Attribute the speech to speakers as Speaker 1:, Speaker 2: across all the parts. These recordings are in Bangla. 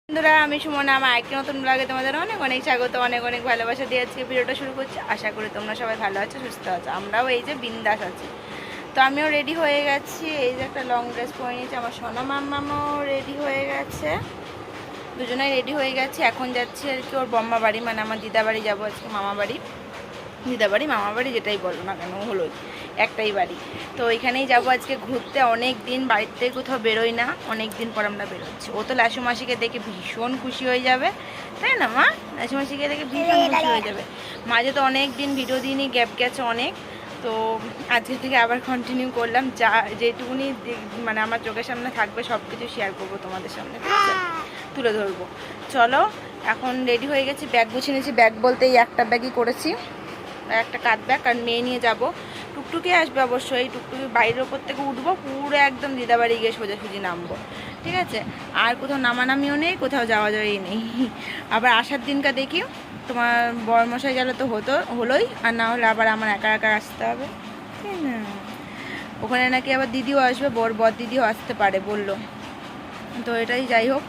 Speaker 1: বন্ধুরা, আমি সুমনা। আমার একটি নতুন ব্লগে তোমাদের অনেক অনেক স্বাগত, অনেক অনেক ভালোবাসা দিয়ে আজকে ভিডিওটা শুরু করছি। আশা করি তোমরা সবাই ভালো আছো, সুস্থ আছো। আমরাও এই যে বিন্দাস আছি। তো আমিও রেডি হয়ে গেছি। এই যে একটা লং ড্রেস পরে নিয়েছি। আমার সোনা মাম্মাও রেডি হয়ে গেছে, দুজনেই রেডি হয়ে গেছি। এখন যাচ্ছি আর কি ওর বম্মা বাড়ি, মানে আমার দিদা বাড়ি যাবো আজকে। মামা বাড়ি, দিদা বাড়ি, মামা বাড়ি যেটাই বলো না কেন, হলোই একটাই বাড়ি। তো এখানেই যাবো আজকে ঘুরতে। অনেক দিন বাড়িতে কোথাও বেরোই না, অনেক দিন পর আমরা বেরোচ্ছি। ও তো লাসু মাসিকে দেখে ভীষণ খুশি হয়ে যাবে, তাই না মা? লাসু মাসিকে দেখে ভীষণ খুশি হয়ে যাবে। মাঝে তো অনেক দিন ভিডিও দিইনি, গ্যাপ গেছে অনেক। তো আজকে থেকে আবার কন্টিনিউ করলাম। যা যেটুকুনি মানে আমার চোখের সামনে থাকবে সব কিছু শেয়ার করবো তোমাদের সামনে, ঠিক আছে? তুলে ধরবো। চলো, এখন রেডি হয়ে গেছি, ব্যাগ গুছিয়ে নিয়েছি। ব্যাগ বলতে এই একটা ব্যাগই করেছি, একটা কাঁধ ব্যাগ। কারণ মেয়ে নিয়ে যাব, টুকটুকি আসবে অবশ্যই। টুকটুকি বাইরের ওপর থেকে উঠবো, পুরো একদম দিদাবাড়ি গিয়ে সোজাসুজি নামবো, ঠিক আছে? আর কোথাও নামানামিও নেই, কোথাও যাওয়া যাওয়াই নেই। আবার আসার দিনটা দেখি, তোমার বরমশাই গেলে তো হলোই, আর না হলে আবার আমার একা একা আসতে হবে, তাই না? ওখানে নাকি আবার দিদিও আসবে, বর দিদিও আসতে পারে বললো। তো এটাই, যাই হোক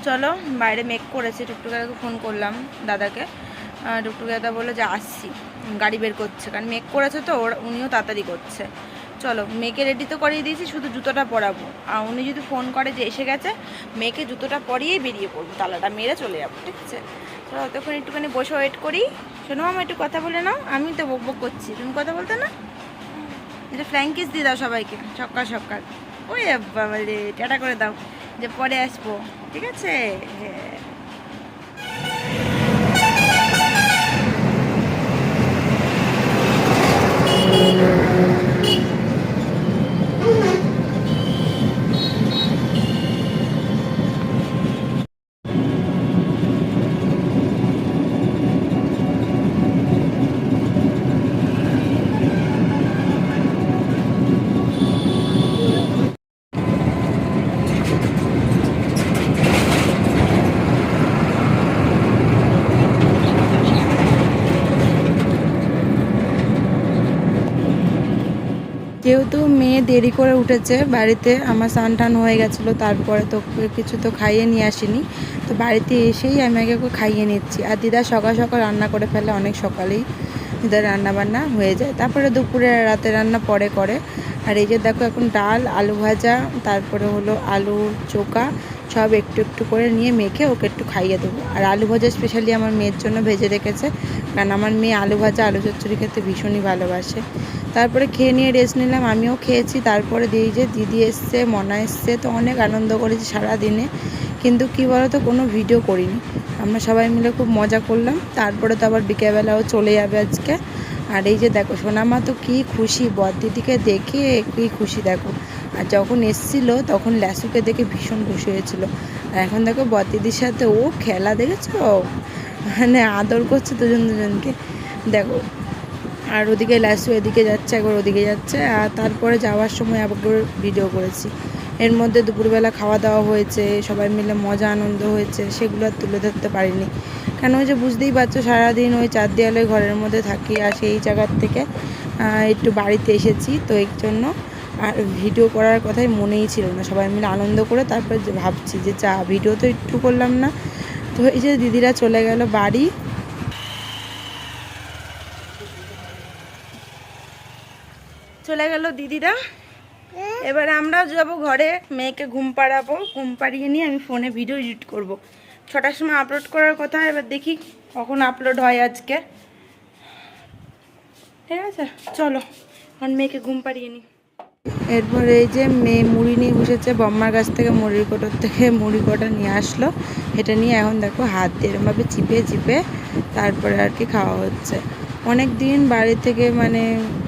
Speaker 1: চলো। বাইরে মেক করেছে, টুকটুকাকে ফোন করলাম দাদাকে। টুকটুকি দাদা বললো যে আসছি, গাড়ি বের করছে, কারণ মেক করেছে তো উনিও তাড়াতাড়ি করছে। চলো, মেয়েকে রেডি তো করিয়ে দিয়েছি, শুধু জুতোটা পরাবো। আর উনি যদি ফোন করে যে এসে গেছে, মেয়েকে জুতোটা পরিয়েই বেরিয়ে পড়বো, তালাটা মেরে চলে যাবো, ঠিক আছে? চলো, তখন একটুখানি বসে ওয়েট করি। শোনো মামা, একটু কথা বলে নাও। আমি তো বক বক করছি, তুমি কথা বলতে না? এটা ফ্ল্যাঙ্কিস দিয়ে দাও সবাইকে সকাল সকাল। ওই বাবা রে, টাটা করে দাও যে পরে আসবো, ঠিক আছে? হ্যাঁ। যেহেতু মেয়ে দেরি করে উঠেছে বাড়িতে, আমার স্নান টান হয়ে গেছিলো, তারপরে তো কিছু তো খাইয়ে নিয়ে আসিনি। তো বাড়িতে এসেই আমি আগে খাইয়ে নিচ্ছি। আর দিদা সকাল সকাল রান্না করে ফেলে, অনেক সকালেই দিদার রান্না বান্না হয়ে যায়। তারপরে দুপুরে রাতে রান্না পরে করে। আর এই যে দেখো, এখন ডাল, আলু ভাজা, তারপরে হলো আলু চোখা, সব একটু একটু করে নিয়ে মেখে ওকে একটু খাইয়ে দেবো। আর আলু ভাজা স্পেশালি আমার মেয়ের জন্য ভেজে রেখেছে, কারণ আমার মেয়ে আলু ভাজা, আলু চচ্চড়ি খেতে ভীষণই ভালোবাসে। তারপরে খেয়ে নিয়ে রেস্ট নিলাম, আমিও খেয়েছি। তারপরে যে দিদি এসছে, মনা এসছে, তো অনেক আনন্দ করেছি সারাদিনে। কিন্তু কী বলো তো, কোনো ভিডিও করিনি। আমরা সবাই মিলে খুব মজা করলাম। তারপরে তো আবার বিকেলবেলাও চলে যাবে আজকে। আর এই যে দেখো, সোনামা তো কী খুশি, বড়দিদিকে দেখে কী খুশি দেখো। আর যখন এসছিলো তখন ল্যাসুকে দেখে ভীষণ খুশি হয়েছিল। আর এখন দেখো বড়দিদির সাথে ও খেলা, দেখেছো? মানে আদর করছে দুজনকে, দেখো। আর ওদিকে লাসু এদিকে যাচ্ছে, একবার ওদিকে যাচ্ছে। আর তারপরে যাওয়ার সময় আবার ভিডিও করেছি। এর মধ্যে দুপুরবেলা খাওয়া দাওয়া হয়েছে, সবাই মিলে মজা আনন্দ হয়েছে, সেগুলো আর তুলে ধরতে পারিনি। কেন, ওই যে বুঝতেই পারছো, সারাদিন ওই চার দেওয়ালে ঘরের মধ্যে থাকি। আর সেই জায়গার থেকে একটু বাড়িতে এসেছি, তো এই জন্য আর ভিডিও করার কথাই মনেই ছিল না। সবাই মিলে আনন্দ করে তারপর ভাবছি যে ভিডিও তো একটু করলাম না। তো এই যে দিদিরা চলে গেল বাড়ি। চলে গেল দিদিরা, এবারে আমরা যাবো ঘরে। মেয়েকে ঘুম পাড়াবো, ঘুম পাড়িয়ে নিয়ে আমি ফোনে ভিডিও এডিট করব। 6টার সময় আপলোড করার কথা, এবার দেখি কখন আপলোড হয় আজকে, ঠিক আছে? চলো, এখন মেয়েকে ঘুম পাড়িয়ে নিই। এরপরে এই যে মেয়ে মুড়ি নিয়ে বসেছে, বম্মার কাছ থেকে মুড়ির কোটোর থেকে মুড়ি কোটা নিয়ে আসলো। এটা নিয়ে এখন দেখো হাত দিয়ে এরমভাবে চিপে চিপে তারপরে আর কি খাওয়া হচ্ছে। অনেক দিন বাড়ি থেকে মানে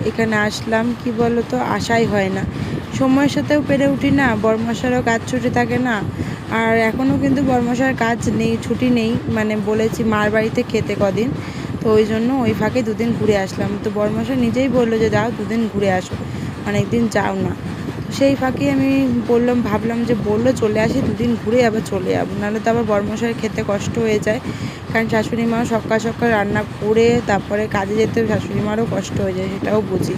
Speaker 1: এখানে আসলাম, কি বলো তো, আশাই হয় না। সময়ের সাথেও পেরে উঠি না, বরমশারও কাজ ছুটি থাকে না। আর এখনও কিন্তু বরমশার কাজ নেই, ছুটি নেই, মানে বলেছি মার বাড়িতে খেতে কদিন, তো ওই জন্য ওই ফাঁকে দুদিন ঘুরে আসলাম। তো বরমশা নিজেই বললো যে যাও দুদিন ঘুরে আসো, অনেকদিন যাও না। সেই ফাঁকে আমি ভাবলাম যে বললো চলে আসি, দুদিন ঘুরে আবার চলে যাবো, নাহলে তো আবার বরমশাই খেতে কষ্ট হয়ে যায়। কারণ শাশুড়ি মা সকাল সকাল রান্না করে তারপরে কাজে যেতে শাশুড়ি মারও কষ্ট হয়ে যায়, সেটাও বুঝি।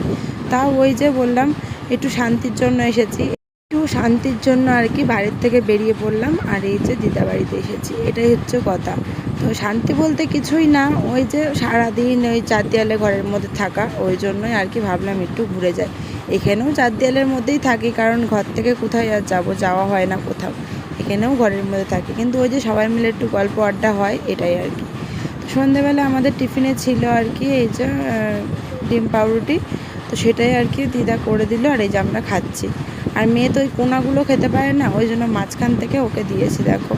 Speaker 1: তাও ওই যে বললাম, একটু শান্তির জন্য এসেছি। একটু শান্তির জন্য আর কি বাড়ির থেকে বেরিয়ে পড়লাম, আর এই যে দিদা বাড়িতে এসেছি, এটাই হচ্ছে কথা। তো শান্তি বলতে কিছুই না, ওই যে সারাদিন ওই চার দেয়ালে ঘরের মধ্যে থাকা, ওই জন্যই আর কি ভাবলাম একটু ঘুরে যাই। এখানেও চার দেয়ালের মধ্যেই থাকি, কারণ ঘর থেকে কোথায় আর যাওয়া হয় না কোথাও, এখানেও ঘরের মধ্যে থাকি, কিন্তু ওই যে সবাই মিলে একটু গল্প আড্ডা হয়, এটাই আর কি। সন্ধ্যেবেলা আমাদের টিফিনে ছিল আর কি এই যে ডিম পাউরুটি, তো সেটাই আর কি দিদা করে দিল, আর এই যে আমরা খাচ্ছি। আর মেয়ে তো ওই কোনাগুলো খেতে পারে না, ওই জন্য মাঝখান থেকে ওকে দিয়েছি, দেখো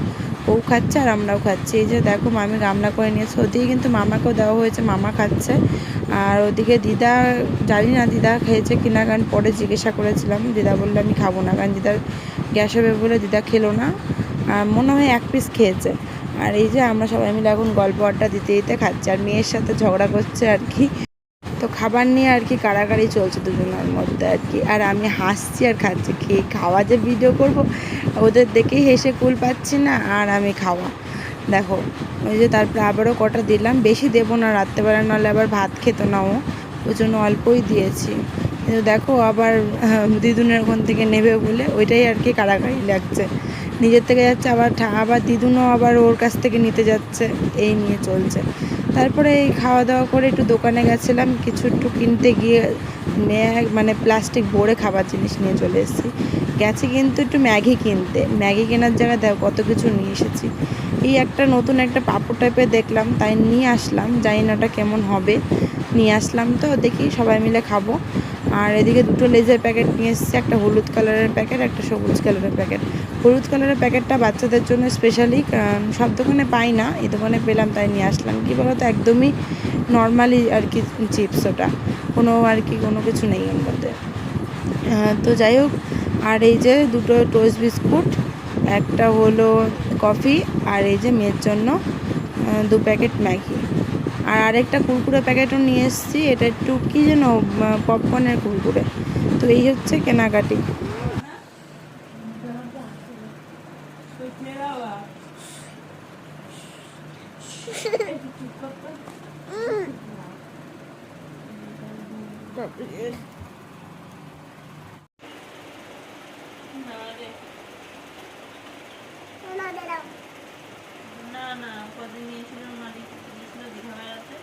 Speaker 1: ও খাচ্ছে আর আমরাও খাচ্ছি। এই যে দেখো মামি গামলা করে নিয়েছে, ওদিকে কিন্তু মামাকেও দেওয়া হয়েছে, মামা খাচ্ছে। আর ওদিকে দিদা জানি না দিদা খেয়েছে কিনা, কারণ পরে জিজ্ঞাসা করেছিলাম, দিদা বললে আমি খাবো না, কারণ দিদার গ্যাস হবে বলে দিদা খেলো না, মনে হয় এক পিস খেয়েছে। আর এই যে আমরা সবাই মিলে এখন গল্প আড্ডা দিতে দিতে খাচ্ছি, আর মেয়ের সাথে ঝগড়া করছে আর কি। তো খাবার নিয়ে আর কি কাড়াকাড়ি চলছে দুজনের মধ্যে আর কি, আর আমি হাসছি আর খাচ্ছি, খেয়ে খাওয়া যে ভিডিও করব ওদের দেখেই হেসে কুল পাচ্ছি না, আর আমি খাওয়া দেখো। ওই যে তারপরে আবারও কটা দিলাম, বেশি দেবো না, রাত্রেবেলা নাহলে আবার ভাত খেতো না ও, ওই জন্য অল্পই দিয়েছি। কিন্তু দেখো আবার দিদুনের ওখান থেকে নেবে বলে ওইটাই আর কি কাড়াকাড়ি লাগছে, নিজের থেকে যাচ্ছে আবার আবার দিদুনও আবার ওর কাছ থেকে নিতে যাচ্ছে, এই নিয়ে চলছে। তারপরে এই খাওয়া দাওয়া করে একটু দোকানে গেছিলাম, কিছু একটু কিনতে গিয়ে মানে প্লাস্টিক ভরে খাবার জিনিস নিয়ে চলে এসেছি। গেছি কিন্তু একটু ম্যাগি কিনতে, ম্যাগি কেনার জায়গায় দেখো কত কিছু নিয়ে এসেছি। এই একটা নতুন একটা পাঁপড় টাইপের দেখলাম, তাই নিয়ে আসলাম, জানি না ওটা কেমন হবে, নিয়ে আসলাম, তো দেখি সবাই মিলে খাবো। আর এদিকে দুটো লেজের প্যাকেট নিয়ে এসেছি, একটা হলুদ কালারের প্যাকেট, একটা সবুজ কালারের প্যাকেট। হলুদ কালারের প্যাকেটটা বাচ্চাদের জন্য স্পেশালি, সব দোকানে পাই না, এই দোকানে পেলাম তাই নিয়ে আসলাম। কী বলতো একদমই নর্মালি আর কি চিপস, ওটা কোনো আর কি কোনো কিছু নেই ওর মধ্যে। তো যাই হোক, আর এই যে দুটো টোস্ট বিস্কুট, একটা হলো কফি, আর এই যে মেয়ের জন্য 2 প্যাকেট ম্যাগি, আর আরেকটা কুরকুরে প্যাকেটও নিয়ে এসেছি, এটা একটু কী যেন পপকর্নের কুরকুরে। তো এই হচ্ছে কেনাকাটি। না না কদিন নিয়েছিল মালিক নিয়েছিল দীঘা বেড়াতে,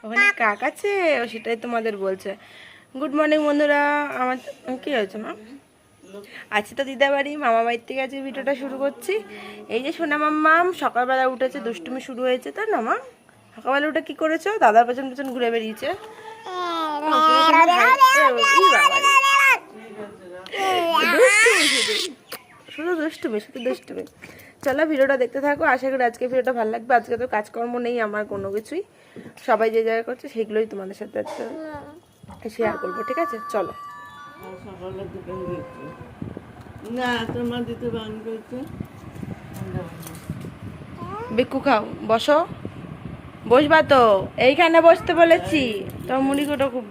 Speaker 1: ওখানে কাক আছে, ও সেটাই তোমাদের বলছে। গুড মর্নিং বন্ধুরা, আমার কি হয়েছে মা? আজকে তো দিদা বাড়ি মামা বাড়ির থেকে আজকে ভিডিওটা শুরু করছি। এই যে সোনা মাম্মাম সকালবেলা উঠেছে, দুষ্টুমি শুরু হয়েছে, তাই না মা? সকালবেলা উঠে কি করেছো? দাদার পেছন পেছন ঘুরে বেরিয়েছে। শুধু দুষ্টুমি শুধু দুষ্টুমি। চলো ভিডিওটা দেখতে থাকো, আশা করি আজকে ভিডিওটা ভালো লাগবে। আজকে তো কাজকর্ম নেই আমার কোনো কিছুই, সবাই যে জায়গা করছে সেগুলোই তোমাদের সাথে আজকে শেয়ার করবো, ঠিক আছে? চলো। না তোমার দিতে বান করছে, বিক্কু খাও, বসো, বসবা তো, এইখানে বসতে বলেছি। তোর মুড়ি কোটা খুব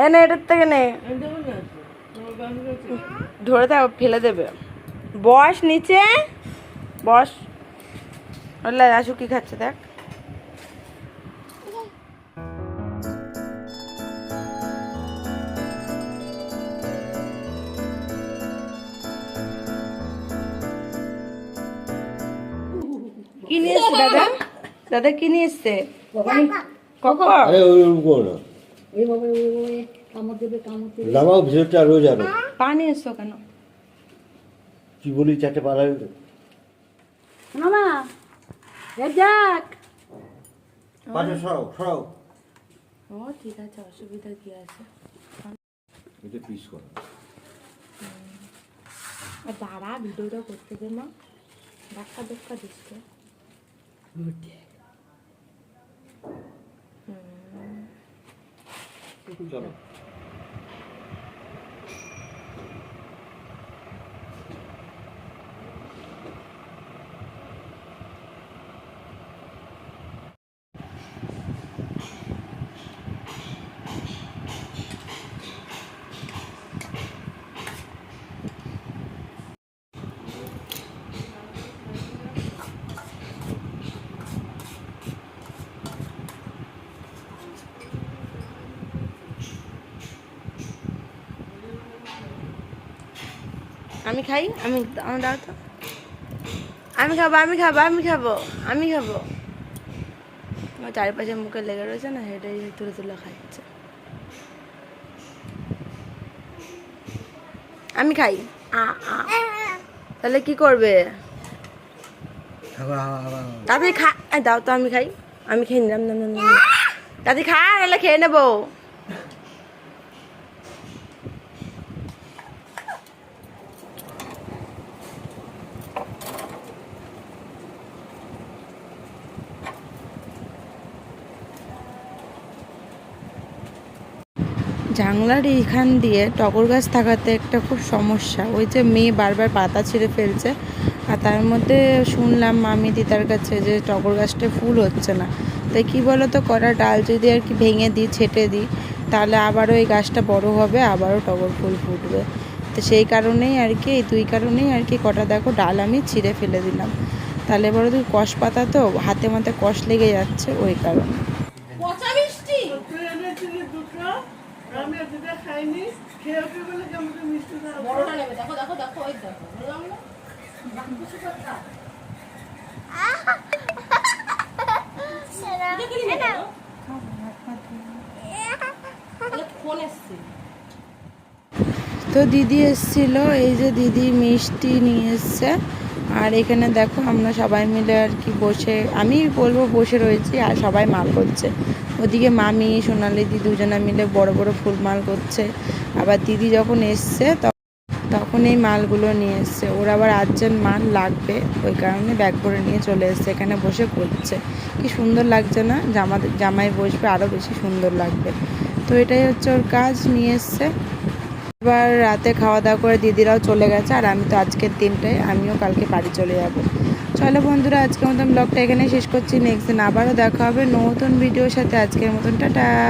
Speaker 1: এনে এটার থেকে নে, ধরে থাকো ফেলে দেবে। বস নিচে বস। আসু কি খাচ্ছে দেখ। কি নিয়ে এসছে দাদা? দাদা কি নিয়ে এসছে? পানি এসছো কেন?
Speaker 2: কি বলি চারটে পালা
Speaker 1: ও ঠিক আছে, অসুবিধা কি আছে?
Speaker 2: এটা পিস করা।
Speaker 1: দাঁড়া ভিডিওটা করতে দে মা, ধাক্কা ধাক্কা দিচ্ছে।
Speaker 2: চলো
Speaker 1: আমি খাই, আমার দাও তো। আমি খাবো, আমি খাবো, আমি খাবো, আমি খাবো। আমার চারিপাশে মুখে লেগে রয়েছে না, সেটাই তুলে তুলে খাচ্ছে। আমি খাই। আ আ। তাহলে কি করবে? তাড়াতাড়ি খা। দাও তো, আমি খাই। আমি খেয়ে নিলাম, না না না। তাড়াতাড়ি খা, নাহলে খেয়ে নেবো। জানলার এইখান দিয়ে টগর গাছ থাকাতে একটা খুব সমস্যা, ওই যে মেয়ে বারবার পাতা ছিঁড়ে ফেলছে। আর তার মধ্যে শুনলাম মামি দিদার কাছে যে টগর গাছটা ফুল হচ্ছে না। তাই কি বলো তো, কড়া ডাল যদি আর কি ভেঙে দিই, ছেটে দিই, তাহলে আবারও এই গাছটা বড় হবে, আবারও টগর ফুল ফুটবে। তো সেই কারণেই আর কি, এই দুই কারণেই আর কি কটা দেখো ডাল আমি ছিঁড়ে ফেলে দিলাম। তাহলে বড় তুই কষ পাতা তো হাতে মাথে কষ লেগে যাচ্ছে, ওই কারণে।
Speaker 3: আমি দুটো খাইনি, খেয়ে ওকে বলে যে আমাকে মিষ্টি দাও।
Speaker 4: বড়টা নেবে, দেখো দেখো দেখো, ওই দেখো বললাম না ফোন এসছে।
Speaker 1: তো দিদি এসেছিল, এই যে দিদি মিষ্টি নিয়ে এসছে। আর এখানে দেখো আমরা সবাই মিলে আর কি বসে, আমি বলবো বসে রয়েছি, আর সবাই মাল করছে। ওদিকে মামি সোনালি দিদি দুজনে মিলে বড় বড় ফুল মাল করছে। আবার দিদি যখন এসছে তখন এই মালগুলো নিয়ে এসছে। ওর আবার আর্জেন্ট মাল লাগবে, ওই কারণে ব্যাগ ভরে নিয়ে চলে এসছে, এখানে বসে করছে। কি সুন্দর লাগছে না? জামাই বসবে, আরও বেশি সুন্দর লাগবে। তো এটাই হচ্ছে ওর কাজ, নিয়ে এসছে। এবার রাতে খাওয়া দাওয়া করে দিদিরাও চলে গেছে, আর আমি তো আজকের দিনটায় আমিও কালকে বাড়ি চলে যাব। চলো বন্ধুরা, আজকের মতন ব্লগটা এখানে শেষ করছি। নেক্সট দিন আবারও দেখা হবে নতুন ভিডিওর সাথে। আজকের মতন টাটা।